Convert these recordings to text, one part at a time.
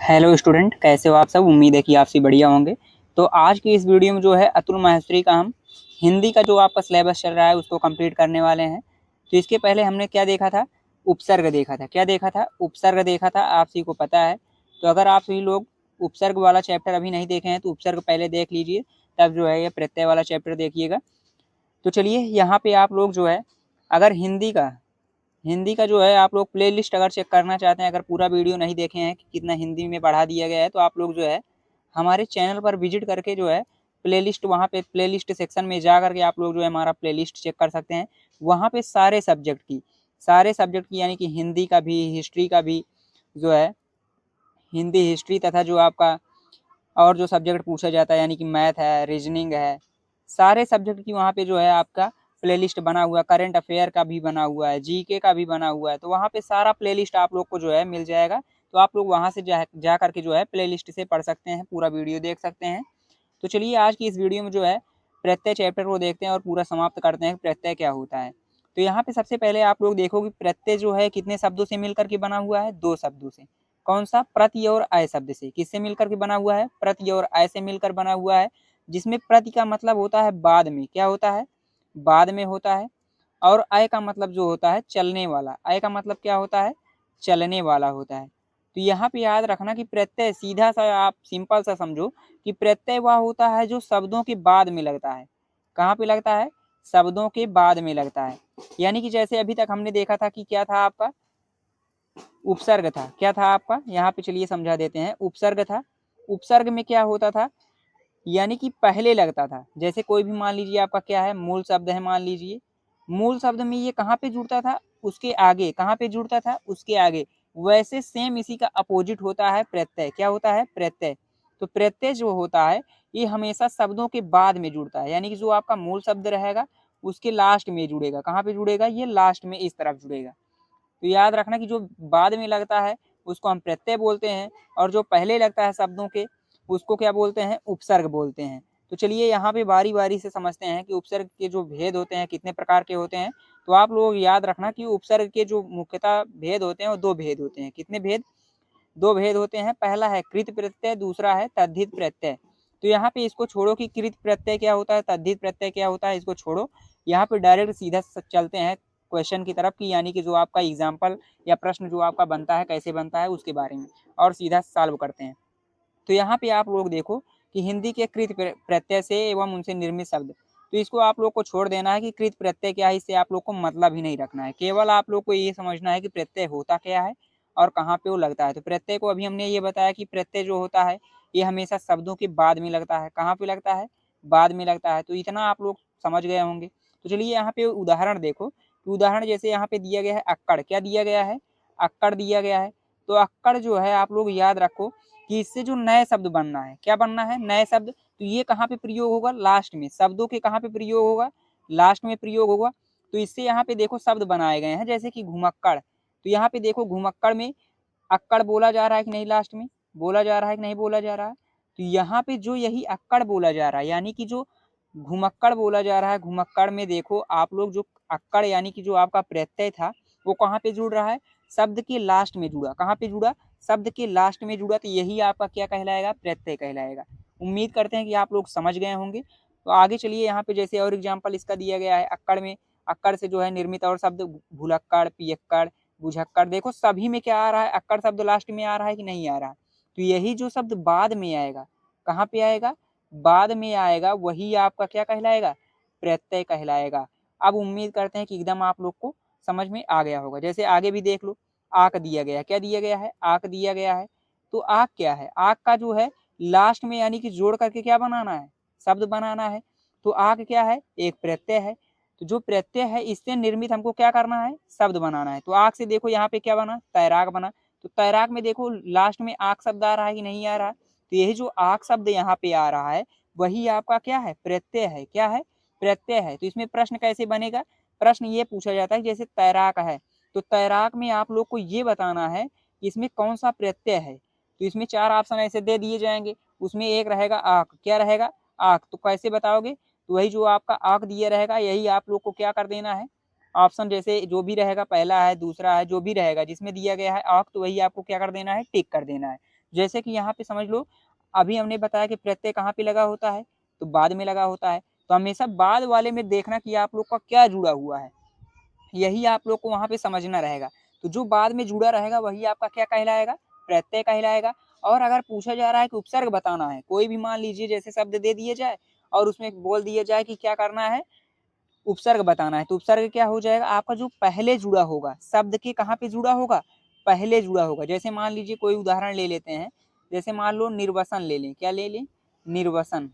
Hello student, कैसे हो आप सब। उम्मीद है कि आप सभी बढ़िया होंगे। तो आज की इस वीडियो में जो है अतुल माहेश्वरी का हम हिंदी का जो आपका सिलेबस चल रहा है उसको कंप्लीट करने वाले हैं। तो इसके पहले हमने क्या देखा था, उपसर्ग देखा था। क्या देखा था? उपसर्ग देखा था, आप सभी को पता है। तो अगर आप सभी लोग उपसर्ग वाला चैप्टर अभी नहीं देखे हैं तो उपसर्ग पहले देख लीजिए, तब जो है ये प्रत्यय वाला चैप्टर देखिएगा। तो चलिए यहाँ पे आप लोग जो है अगर हिंदी का जो है आप लोग प्लेलिस्ट अगर चेक करना चाहते हैं, अगर पूरा वीडियो नहीं देखे हैं कि कितना हिंदी में बढ़ा दिया गया है, तो आप लोग जो है हमारे चैनल पर विजिट करके जो है प्लेलिस्ट, वहाँ पे प्लेलिस्ट सेक्शन में जा करके आप लोग जो है हमारा प्लेलिस्ट चेक कर सकते हैं। वहाँ पे सारे सब्जेक्ट की यानी कि हिंदी का भी, हिस्ट्री का भी जो है, हिंदी हिस्ट्री तथा जो आपका और जो सब्जेक्ट पूछा जाता है यानी कि मैथ है, रीजनिंग है, सारे सब्जेक्ट की वहाँ पे जो है आपका प्लेलिस्ट बना हुआ है। करंट अफेयर का भी बना हुआ है, जीके का भी बना हुआ है। तो वहाँ पे सारा प्लेलिस्ट आप लोग को जो है मिल जाएगा। तो आप लोग वहाँ से जा करके जो है प्लेलिस्ट से पढ़ सकते हैं, पूरा वीडियो देख सकते हैं। तो चलिए आज की इस वीडियो में जो है प्रत्यय चैप्टर को देखते हैं और पूरा समाप्त करते हैं प्रत्यय क्या होता है। तो यहाँ पे सबसे पहले आप लोग देखो कि प्रत्यय जो है कितने शब्दों से मिलकर के बना हुआ है, दो शब्दों से। कौन सा? प्रति और अय शब्द से। किससे मिलकर के बना हुआ है? प्रति और अय से मिलकर बना हुआ है। जिसमें प्रति का मतलब होता है बाद में, क्या होता है? बाद में होता है। और अय का मतलब जो होता है चलने वाला। अय का मतलब क्या होता है? चलने वाला होता है। तो यहाँ पे याद रखना कि प्रत्यय, सीधा सा आप सिंपल सा समझो कि प्रत्यय वह होता है जो शब्दों के बाद में लगता है। कहाँ पे लगता है? शब्दों के बाद में लगता है। यानी कि जैसे अभी तक हमने देखा था कि क्या था आपका, उपसर्ग था। क्या था आपका? यहाँ पे चलिए समझा देते हैं। उपसर्ग था। उपसर्ग में क्या होता था, यानी कि पहले लगता था। जैसे कोई भी मान लीजिए आपका क्या है, मूल शब्द है मान लीजिए, मूल शब्द में ये कहाँ पे जुड़ता था? उसके आगे। कहाँ पे जुड़ता था? उसके आगे। वैसे सेम इसी का अपोजिट होता है प्रत्यय। क्या होता है? प्रत्यय। तो प्रत्यय जो होता है ये हमेशा शब्दों के बाद में जुड़ता है, यानी कि जो आपका मूल शब्द रहेगा उसके लास्ट में जुड़ेगा। कहाँ पे जुड़ेगा? ये लास्ट में, इस तरफ जुड़ेगा। तो याद रखना कि जो बाद में लगता है उसको हम प्रत्यय बोलते हैं, और जो पहले लगता है शब्दों के उसको क्या बोलते हैं? उपसर्ग बोलते हैं। तो चलिए यहाँ पे बारी बारी से समझते हैं कि उपसर्ग के जो भेद होते हैं कितने प्रकार के होते हैं। तो आप लोग याद रखना कि उपसर्ग के जो मुख्यतः भेद होते हैं वो दो भेद होते हैं। कितने भेद? दो भेद होते हैं। पहला है कृत प्रत्यय, दूसरा है तद्धित प्रत्यय। तो यहाँ पे इसको छोड़ो कि कृत प्रत्यय क्या होता है, तद्धित प्रत्यय क्या होता है, इसको छोड़ो। यहाँ पे डायरेक्ट सीधा चलते हैं क्वेश्चन की तरफ, की यानी कि जो आपका एग्जाम्पल या प्रश्न जो आपका बनता है कैसे बनता है उसके बारे में, और सीधा सॉल्व करते हैं। तो यहाँ पे आप लोग देखो कि हिंदी के कृत प्रत्यय से एवं उनसे निर्मित शब्द, तो इसको आप लोग को छोड़ देना है कि कृत प्रत्यय क्या है, इससे आप लोग को मतलब ही नहीं रखना है। केवल आप लोग को ये समझना है कि प्रत्यय होता क्या है और कहाँ पे वो लगता है। तो प्रत्यय को अभी हमने ये बताया कि प्रत्यय जो होता है ये हमेशा शब्दों के बाद में लगता है। कहाँ पे लगता है? बाद में लगता है। तो इतना आप लोग समझ गए होंगे। तो चलिए यहाँ पे उदाहरण देखो। तो उदाहरण जैसे यहाँ पे दिया गया है अक्कड़। क्या दिया गया है? अक्कड़ दिया गया है। तो अक्कड़ जो है आप लोग याद रखो कि इससे जो नए शब्द बनना है, क्या बनना है? नए शब्द। तो ये कहाँ पे प्रयोग होगा? लास्ट में। शब्दों के कहाँ पे प्रयोग होगा? लास्ट में प्रयोग होगा। तो इससे यहाँ पे देखो शब्द बनाए गए हैं, जैसे कि घुमक्कड़। तो यहाँ पे देखो घुमक्कड़ में अक्कड़ बोला जा रहा है कि नहीं? लास्ट में बोला जा रहा है कि नहीं बोला जा रहा है? तो यहाँ पे जो यही अक्कड़ बोला जा रहा है, यानी कि जो घुमक्कड़ बोला जा रहा है, घुमक्कड़ में देखो आप लोग जो अक्कड़ यानी कि जो आपका प्रत्यय था वो कहाँ पे जुड़ रहा है? शब्द के लास्ट में जुड़ा। कहाँ पे जुड़ा? शब्द के लास्ट में जुड़ा। तो यही आपका क्या कहलाएगा? प्रत्यय कहलाएगा। उम्मीद करते हैं कि आप लोग समझ गए होंगे। तो आगे चलिए यहाँ पे जैसे और एग्जाम्पल इसका दिया गया है अक्कड़ में। अक्कड़ से जो है निर्मित और शब्द भुलक्कड़, पियक्कड़, बुझक्कड़। देखो सभी में क्या आ रहा है? अक्कड़ शब्द लास्ट में आ रहा है कि नहीं आ रहा? तो यही जो शब्द बाद में आएगा, कहाँ पे आएगा? बाद में आएगा, वही आपका क्या कहलाएगा? प्रत्यय कहलाएगा। अब उम्मीद करते हैं कि एकदम आप लोग को समझ में आ गया होगा। जैसे आगे भी देख लो, आक दिया गया है। क्या दिया गया है? आक दिया गया है। तो आक क्या है? आक का जो है लास्ट में यानी कि जोड़ करके क्या बनाना है? शब्द बनाना है। तो आक क्या है? एक प्रत्यय है। तो जो प्रत्यय है इससे निर्मित हमको क्या करना है? शब्द बनाना है। तो आक से देखो यहाँ पे क्या बना? तैराक बना। तो तैराक में देखो लास्ट में आक शब्द आ रहा है कि नहीं आ रहा? तो यही जो आक शब्द यहाँ पे आ रहा है वही आपका क्या है? प्रत्यय है। क्या है? प्रत्यय है। तो इसमें प्रश्न कैसे बनेगा? प्रश्न ये पूछा जाता है जैसे तैराक है, तो तैराक में आप लोग को ये बताना है कि इसमें कौन सा प्रत्यय है। तो इसमें चार ऑप्शन ऐसे दे दिए जाएंगे, उसमें एक रहेगा आक। क्या रहेगा? आक। तो कैसे बताओगे? तो वही जो आपका आक दिया रहेगा यही आप लोग को क्या कर देना है? ऑप्शन जैसे जो भी रहेगा, पहला है, दूसरा है, जो भी रहेगा जिसमें दिया गया है आक, तो वही आपको क्या कर देना है? टिक कर देना है। जैसे कि यहाँ पे समझ लो, अभी हमने बताया कि प्रत्यय कहाँ पे लगा होता है, तो बाद में लगा होता है। तो हमेशा बाद वाले में देखना कि आप लोग का क्या जुड़ा हुआ है, यही आप लोग को वहाँ पे समझना रहेगा। तो जो बाद में जुड़ा रहेगा वही आपका क्या कहलाएगा, प्रत्यय कहलाएगा। और अगर पूछा जा रहा है कि उपसर्ग बताना है, कोई भी मान लीजिए जैसे शब्द दे दिए जाए और उसमें बोल दिया जाए कि क्या करना है, उपसर्ग बताना है, तो उपसर्ग क्या हो जाएगा, आपका जो पहले जुड़ा होगा, शब्द के कहाँ पे जुड़ा होगा, पहले जुड़ा होगा। जैसे मान लीजिए कोई उदाहरण ले लेते हैं, जैसे मान लो निर्वसन ले लें, क्या ले लें, निर्वसन।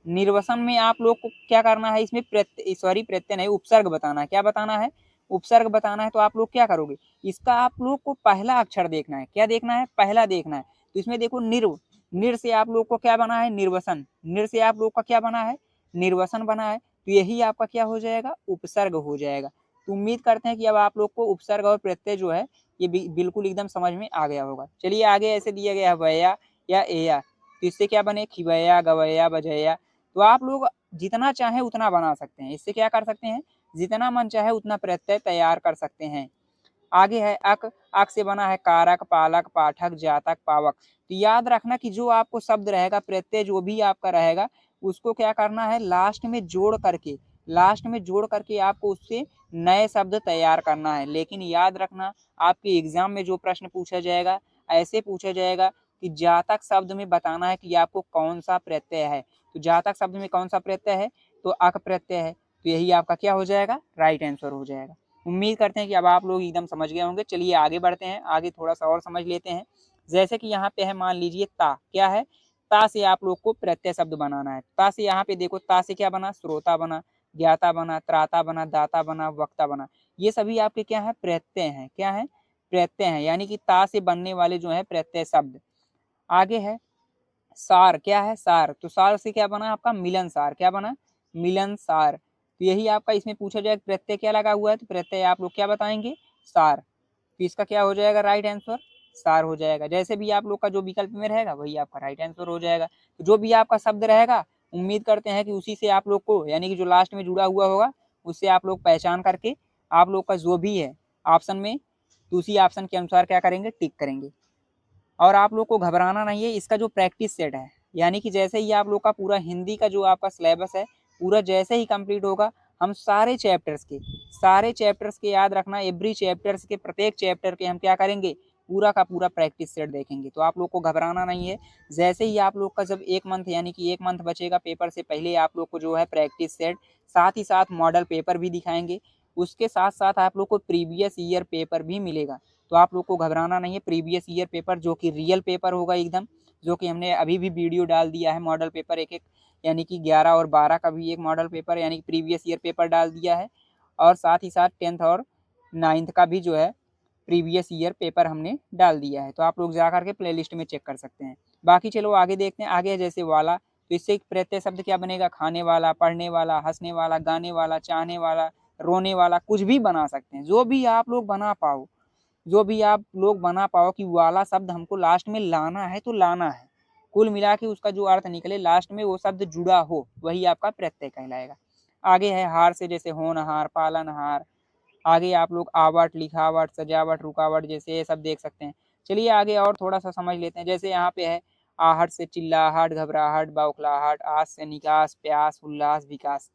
निर्वसन में आप लोग को क्या करना है, इसमें प्रत्यय, सॉरी प्रत्यय नहीं, उपसर्ग बताना है। क्या बताना है, उपसर्ग बताना है। तो आप लोग क्या करोगे, इसका आप लोग को पहला अक्षर देखना है। क्या देखना है, पहला देखना है। तो इसमें देखो निर्व, निर से आप लोग को क्या बना है, निर्वसन। निर से आप लोग का क्या बना है, निर्वसन बना है। तो यही आपका क्या हो जाएगा, उपसर्ग हो जाएगा। तो उम्मीद करते हैं कि अब आप लोग को उपसर्ग और प्रत्यय जो है ये बिल्कुल एकदम समझ में आ गया होगा। चलिए आगे ऐसे दिया गया है वया या एया, तो इससे क्या बने, खिवया, गवया, बजया। तो आप लोग जितना चाहे उतना बना सकते हैं। इससे क्या कर सकते हैं, जितना मन चाहे उतना प्रत्यय तैयार कर सकते हैं। आगे है अक, अक से बना है कारक, पालक, पाठक, जातक, पावक। तो याद रखना कि जो आपको शब्द रहेगा, प्रत्यय जो भी आपका रहेगा, उसको क्या करना है, लास्ट में जोड़ करके, लास्ट में जोड़ करके आपको उससे नए शब्द तैयार करना है। लेकिन याद रखना, आपके एग्जाम में जो प्रश्न पूछा जाएगा, ऐसे पूछा जाएगा कि जातक शब्द में बताना है कि आपको कौन सा प्रत्यय है। तो जातक शब्द में कौन सा प्रत्यय है, तो अक प्रत्यय है। तो यही आपका क्या हो जाएगा, राइट आंसर हो जाएगा। उम्मीद करते हैं कि अब आप लोग एकदम समझ गए होंगे। चलिए आगे बढ़ते हैं, आगे थोड़ा सा और समझ लेते हैं। जैसे कि यहाँ पे है, मान लीजिए ता, क्या है, ता से आप लोग को प्रत्यय शब्द बनाना है। ता से यहाँ पे देखो, ता से क्या बना, श्रोता बना, ज्ञाता बना, त्राता बना, दाता बना, वक्ता बना। ये सभी आपके क्या है, प्रत्यय हैं। क्या है, प्रत्यय हैं, यानी कि ता से बनने वाले जो है प्रत्यय शब्द। आगे है सार, क्या है, सार। तो सार से क्या बना आपका, मिलन सार। क्या बना, मिलन सार। तो यही आपका इसमें पूछा जाए प्रत्यय क्या लगा हुआ है, तो प्रत्यय आप लोग क्या बताएंगे, सार। तो इसका क्या हो जाएगा, राइट आंसर सार हो जाएगा। जैसे भी आप लोग का जो विकल्प में रहेगा वही आपका राइट आंसर हो जाएगा। तो जो भी आपका शब्द रहेगा, उम्मीद करते हैं कि उसी से आप लोग को, यानी कि जो लास्ट में जुड़ा हुआ होगा, उससे आप लोग पहचान करके आप लोग का जो भी है ऑप्शन में, तो उसी ऑप्शन के अनुसार क्या करेंगे, टिक करेंगे। और आप लोग को घबराना नहीं है, इसका जो प्रैक्टिस सेट है, यानी कि जैसे ही आप लोग का पूरा हिंदी का जो आपका सिलेबस है पूरा जैसे ही कंप्लीट होगा, हम सारे चैप्टर्स के याद रखना, एवरी चैप्टर्स के, प्रत्येक चैप्टर के हम क्या करेंगे, पूरा का पूरा प्रैक्टिस सेट देखेंगे। तो आप लोग को घबराना नहीं है। जैसे ही आप लोग का जब एक मंथ, यानी कि एक मंथ बचेगा पेपर से पहले, आप लोग को जो है प्रैक्टिस सेट, साथ ही साथ मॉडल पेपर भी दिखाएंगे। उसके साथ साथ आप लोग को प्रीवियस ईयर पेपर भी मिलेगा। तो आप लोग को घबराना नहीं है। प्रीवियस ईयर पेपर जो कि रियल पेपर होगा एकदम, जो कि हमने अभी भी वीडियो डाल दिया है, मॉडल पेपर एक एक, यानी कि 11 और 12 का भी एक मॉडल पेपर, यानी कि प्रीवियस ईयर पेपर डाल दिया है। और साथ ही साथ 10th और 9th का भी जो है प्रीवियस ईयर पेपर हमने डाल दिया है। तो आप लोग जा करके प्ले लिस्ट में चेक कर सकते हैं। बाकी चलो आगे देखते हैं। आगे जैसे वाला, तो इससे प्रत्यय शब्द क्या बनेगा, खाने वाला, पढ़ने वाला, हंसने वाला, गाने वाला, चाहने वाला, रोने वाला, कुछ भी बना सकते हैं। जो भी आप लोग बना पाओ, जो भी आप लोग बना पाओ कि वाला शब्द हमको लास्ट में लाना है तो लाना है। कुल मिला के उसका जो अर्थ निकले, लास्ट में वो शब्द जुड़ा हो, वही आपका प्रत्यय कहलाएगा। आगे है हार से, जैसे होनहार, पालनहार। आगे आप लोग आवट, लिखावट, सजावट, रुकावट, जैसे ये सब देख सकते हैं। चलिए आगे और थोड़ा सा समझ लेते हैं। जैसे यहाँ पे है आहट से चिल्लाहट, घबराहट, बौखलाहट, आस से निकास, प्यास, उल्लास, विकास।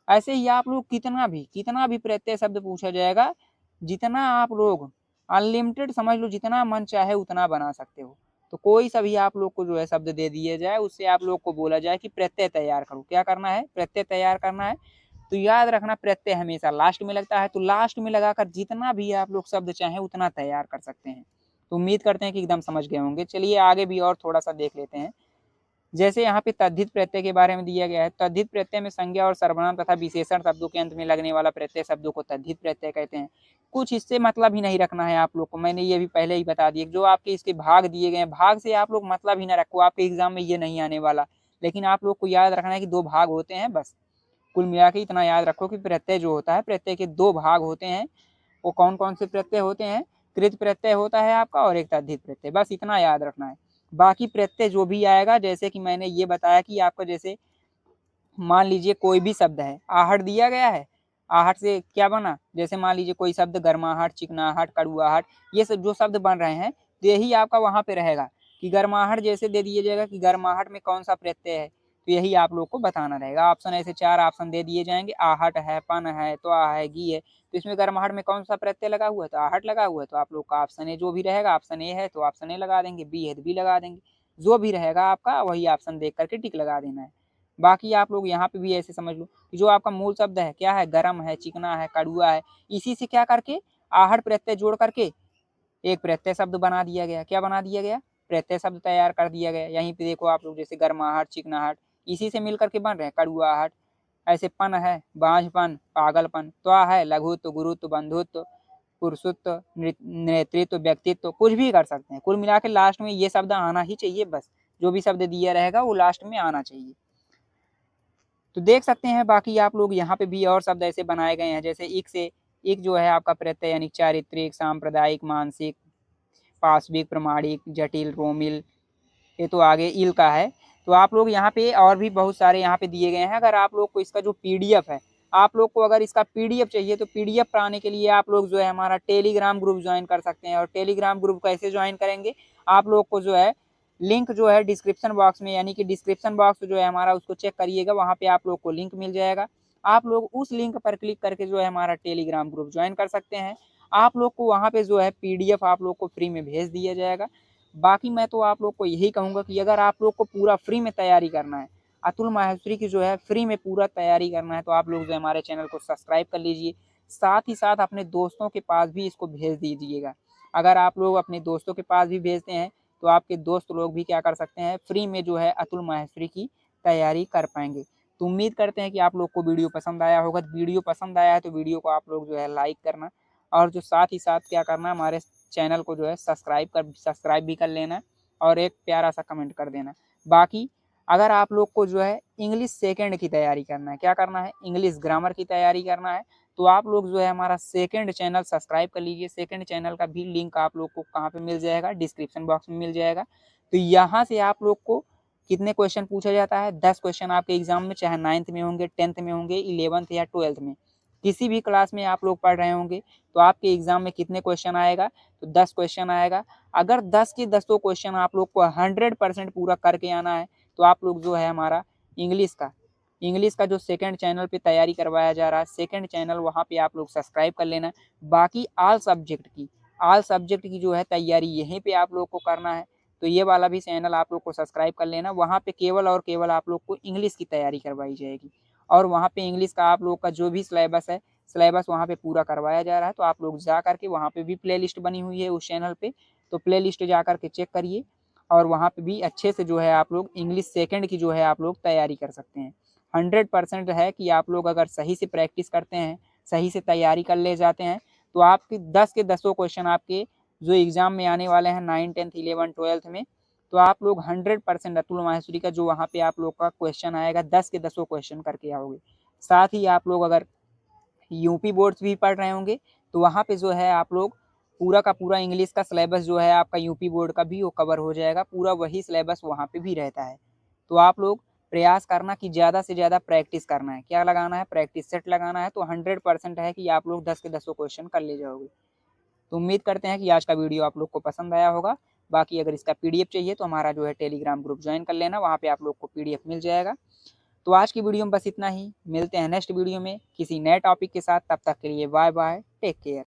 ऐसे ही आप लोग कितना भी प्रत्यय शब्द पूछा जाएगा, जितना आप लोग अनलिमिटेड समझ लो, जितना मन चाहे उतना बना सकते हो। तो कोई सा भी आप लोग को जो है शब्द दे दिया जाए, उससे आप लोग को बोला जाए कि प्रत्यय तैयार करो। क्या करना है, प्रत्यय तैयार करना है। तो याद रखना, प्रत्यय हमेशा लास्ट में लगता है, तो लास्ट में लगाकर जितना भी आप लोग शब्द चाहें उतना तैयार कर सकते हैं। तो उम्मीद करते हैं कि एकदम समझ गए होंगे। चलिए आगे भी और थोड़ा सा देख लेते हैं। जैसे यहाँ पे तद्धित प्रत्यय के बारे में दिया गया है। तद्धित प्रत्यय में संज्ञा और सर्वनाम तथा विशेषण शब्दों के अंत में लगने वाला प्रत्यय शब्दों को तद्धित प्रत्यय कहते हैं। कुछ इससे मतलब ही नहीं रखना है आप लोग को, मैंने ये भी पहले ही बता दिया। जो आपके इसके भाग दिए गए हैं, भाग से आप लोग मतलब ही ना रखो, आपके एग्जाम में ये नहीं आने वाला। लेकिन आप लोग को याद रखना है कि 2 भाग होते हैं बस। कुल मिला के इतना याद रखो कि प्रत्यय जो होता है, प्रत्यय के 2 भाग होते हैं। वो कौन कौन से प्रत्यय होते हैं, कृत प्रत्यय होता है आपका और एक तद्धित प्रत्यय, बस इतना याद रखना है। बाकी प्रत्यय जो भी आएगा, जैसे कि मैंने ये बताया कि आपका, जैसे मान लीजिए कोई भी शब्द है, आहट दिया गया है, आहट से क्या बना, जैसे मान लीजिए कोई शब्द गर्माहट, चिकनाहट, कड़ुआहट, ये सब जो शब्द बन रहे हैं, तो यही आपका वहां पे रहेगा कि गर्माहट जैसे दे दिया जाएगा कि गर्माहट में कौन सा प्रत्यय है, तो यही आप लोग को बताना रहेगा। ऑप्शन ऐसे 4 ऑप्शन दे दिए जाएंगे, आहट है, पन है, त्वा है, गी है। तो इसमें गर्माहट में कौन सा प्रत्यय लगा हुआ है, तो आहट लगा हुआ है, तो आप लोग का ऑप्शन ए जो भी रहेगा, ऑप्शन ए है तो ऑप्शन ए लगा देंगे, बी है तो बी लगा देंगे। जो भी रहेगा आपका वही ऑप्शन देख करके टिक लगा देना है। बाकी आप लोग यहाँ पे भी ऐसे समझ लो कि जो आपका मूल शब्द है क्या है, गरम है, चिकना है, कड़ुआ है, इसी से क्या करके आहट प्रत्यय जोड़ करके एक प्रत्यय शब्द बना दिया गया। क्या बना दिया गया, प्रत्यय शब्द तैयार कर दिया गया। यहीं पे देखो आप लोग, जैसे गर्माहट, चिकनाहट, इसी से मिल करके बन रहे हैं कड़ुआहट। ऐसे पन है, बांझपन, पागलपन, त्वा है, लघुत्व, गुरुत्व, बंधुत्व, पुरुषत्व, नेतृत्व, व्यक्तित्व, कुछ भी कर सकते हैं। कुल मिला के लास्ट में ये शब्द आना ही चाहिए, बस जो भी शब्द दिया रहेगा वो लास्ट में आना चाहिए। तो देख सकते हैं बाकी आप लोग यहाँ पे भी और शब्द ऐसे बनाए गए हैं, जैसे एक से एक जो है आपका प्रत्यय यानी चारित्रिक, सांप्रदायिक, मानसिक, पाशविक, प्रमाणिक, जटिल, रोमिल, ये तो आगे इल का है। तो आप लोग यहाँ पे और भी बहुत सारे यहाँ पे दिए गए हैं। अगर आप लोग को इसका जो पीडीएफ है, आप लोग को अगर इसका पीडीएफ चाहिए तो पीडीएफ पाने के लिए आप लोग जो है हमारा टेलीग्राम ग्रुप ज्वाइन कर सकते हैं। और टेलीग्राम ग्रुप कैसे ज्वाइन करेंगे, आप लोग को जो है लिंक जो है डिस्क्रिप्शन बॉक्स में, यानी कि डिस्क्रिप्शन बॉक्स जो है हमारा, उसको चेक करिएगा, वहाँ पे आप लोग को लिंक मिल जाएगा। आप लोग उस लिंक पर क्लिक करके जो है हमारा टेलीग्राम ग्रुप ज्वाइन कर सकते हैं। आप लोग को वहाँ पे जो है पीडीएफ आप लोग को फ्री में भेज दिया जाएगा। बाकी मैं तो आप लोग को यही कहूँगा कि अगर आप लोग को पूरा फ्री में तैयारी करना है, अतुल माहेश्वरी की जो है फ्री में पूरा तैयारी करना है, तो आप लोग जो हमारे चैनल को सब्सक्राइब कर लीजिए। साथ ही साथ अपने दोस्तों के पास भी इसको भेज दीजिएगा। अगर आप लोग अपने दोस्तों के पास भी भेजते हैं तो आपके दोस्त लोग भी क्या कर सकते हैं, फ्री में जो है अतुल माहेश्वरी की तैयारी कर पाएंगे। तो उम्मीद करते हैं कि आप लोग को वीडियो पसंद आया होगा। वीडियो पसंद आया है तो वीडियो को आप लोग जो है लाइक करना, और जो साथ ही साथ क्या करना, हमारे चैनल को जो है सब्सक्राइब भी कर लेना, और एक प्यारा सा कमेंट कर देना। बाकी अगर आप लोग को जो है इंग्लिश सेकंड की तैयारी करना है, क्या करना है, इंग्लिश ग्रामर की तैयारी करना है, तो आप लोग जो है हमारा सेकंड चैनल सब्सक्राइब कर लीजिए। सेकंड चैनल का भी लिंक आप लोग को कहाँ पे मिल जाएगा, डिस्क्रिप्शन बॉक्स में मिल जाएगा। तो यहाँ से आप लोग को कितने क्वेश्चन पूछा जाता है, 10 क्वेश्चन आपके एग्जाम में, चाहे 9th में होंगे, 10th में होंगे, 11th या 12th में, किसी भी क्लास में आप लोग पढ़ रहे होंगे, तो आपके एग्जाम में कितने क्वेश्चन आएगा, तो 10 क्वेश्चन आएगा। अगर 10 के 10 क्वेश्चन आप लोग को 100% पूरा करके आना है, तो आप लोग जो है हमारा इंग्लिश का जो सेकंड चैनल पे तैयारी करवाया जा रहा है, सेकंड चैनल, वहाँ पे आप लोग सब्सक्राइब कर लेना। बाकी ऑल सब्जेक्ट की जो है तैयारी यहीं पे आप लोग को करना है, तो ये वाला भी चैनल आप लोग को सब्सक्राइब कर लेना। वहाँ पे केवल और केवल आप लोग को इंग्लिश की तैयारी करवाई जाएगी, और वहाँ पे इंग्लिश का आप लोग का जो भी सिलेबस है, सिलेबस वहाँ पे पूरा करवाया जा रहा है। तो आप लोग जा करके वहाँ पे भी प्ले लिस्ट बनी हुई है उस चैनल पे, तो प्ले लिस्ट जा करके चेक करिए, और वहाँ पे भी अच्छे से जो है आप लोग इंग्लिश सेकंड की जो है आप लोग तैयारी कर सकते हैं। 100% है कि आप लोग अगर सही से प्रैक्टिस करते हैं, सही से तैयारी कर ले जाते हैं, तो आपके 10 के 10 क्वेश्चन आपके जो एग्जाम में आने वाले हैं 9, 10th, 11, 12th में, तो आप लोग 100% अतुल माहेश्वरी का जो वहाँ पे आप लोग का क्वेश्चन आएगा, 10 के 10 क्वेश्चन करके आओगे। साथ ही आप लोग अगर यूपी बोर्ड्स भी पढ़ रहे होंगे, तो वहाँ पे जो है आप लोग पूरा का पूरा इंग्लिश का सिलेबस जो है आपका यूपी बोर्ड का भी वो कवर हो जाएगा, पूरा वही सिलेबस वहाँ पे भी रहता है। तो आप लोग प्रयास करना कि ज़्यादा से ज़्यादा प्रैक्टिस करना है, क्या लगाना है, प्रैक्टिस सेट लगाना है, तो 100% है कि आप लोग 10 के 10 क्वेश्चन कर ले जाओगे। तो उम्मीद करते हैं कि आज का वीडियो आप लोग को पसंद आया होगा। बाकी अगर इसका पीडीएफ चाहिए तो हमारा जो है टेलीग्राम ग्रुप ज्वाइन कर लेना, वहाँ पे आप लोग को पीडीएफ मिल जाएगा। तो आज की वीडियो में बस इतना ही, मिलते हैं नेक्स्ट वीडियो में किसी नए टॉपिक के साथ। तब तक के लिए बाय बाय, टेक केयर।